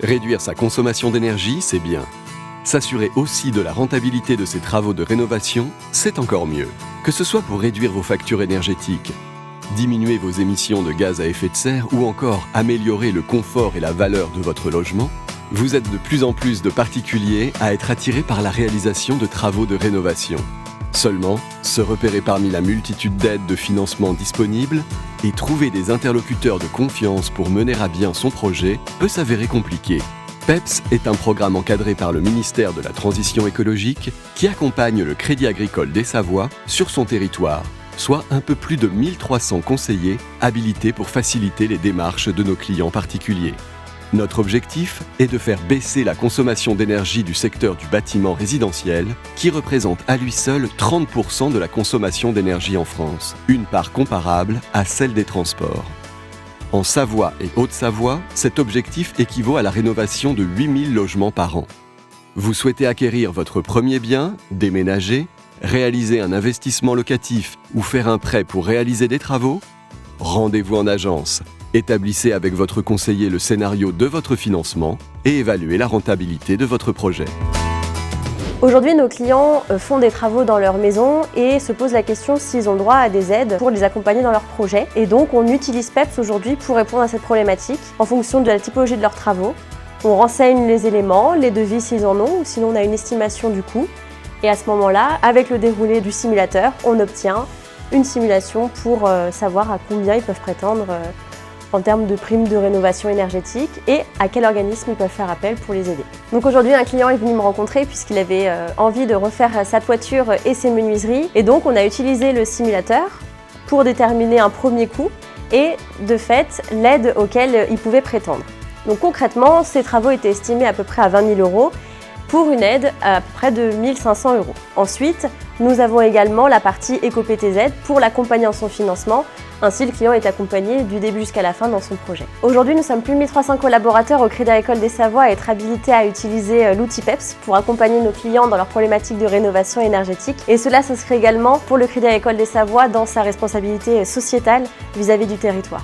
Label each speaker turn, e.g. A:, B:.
A: Réduire sa consommation d'énergie, c'est bien. S'assurer aussi de la rentabilité de ses travaux de rénovation, c'est encore mieux. Que ce soit pour réduire vos factures énergétiques, diminuer vos émissions de gaz à effet de serre ou encore améliorer le confort et la valeur de votre logement, vous êtes de plus en plus de particuliers à être attirés par la réalisation de travaux de rénovation. Seulement, se repérer parmi la multitude d'aides de financement disponibles et trouver des interlocuteurs de confiance pour mener à bien son projet peut s'avérer compliqué. PEPS est un programme encadré par le ministère de la Transition écologique qui accompagne le Crédit agricole des Savoies sur son territoire, soit un peu plus de 1300 conseillers habilités pour faciliter les démarches de nos clients particuliers. Notre objectif est de faire baisser la consommation d'énergie du secteur du bâtiment résidentiel, qui représente à lui seul 30% de la consommation d'énergie en France, une part comparable à celle des transports. En Savoie et Haute-Savoie, cet objectif équivaut à la rénovation de 8000 logements par an. Vous souhaitez acquérir votre premier bien, déménager, réaliser un investissement locatif ou faire un prêt pour réaliser des travaux? Rendez-vous en agence. Établissez avec votre conseiller le scénario de votre financement et évaluez la rentabilité de votre projet.
B: Aujourd'hui, nos clients font des travaux dans leur maison et se posent la question s'ils ont droit à des aides pour les accompagner dans leurs projets. Et donc, on utilise PEPS aujourd'hui pour répondre à cette problématique en fonction de la typologie de leurs travaux. On renseigne les éléments, les devis s'ils en ont, ou sinon on a une estimation du coût. Et à ce moment-là, avec le déroulé du simulateur, on obtient une simulation pour savoir à combien ils peuvent prétendre en termes de primes de rénovation énergétique et à quel organisme ils peuvent faire appel pour les aider. Donc aujourd'hui, un client est venu me rencontrer puisqu'il avait envie de refaire sa toiture et ses menuiseries. Et donc on a utilisé le simulateur pour déterminer un premier coût et de fait l'aide auquel il pouvait prétendre. Donc concrètement, ces travaux étaient estimés à peu près à 20 000 € pour une aide à peu près de 1 500 €. Ensuite, nous avons également la partie éco-PTZ pour l'accompagner en son financement. Ainsi, le client est accompagné du début jusqu'à la fin dans son projet. Aujourd'hui, nous sommes plus de 1300 collaborateurs au Crédit agricole des Savoies à être habilités à utiliser l'outil PEPS pour accompagner nos clients dans leurs problématiques de rénovation énergétique. Et cela s'inscrit également pour le Crédit agricole des Savoies dans sa responsabilité sociétale vis-à-vis du territoire.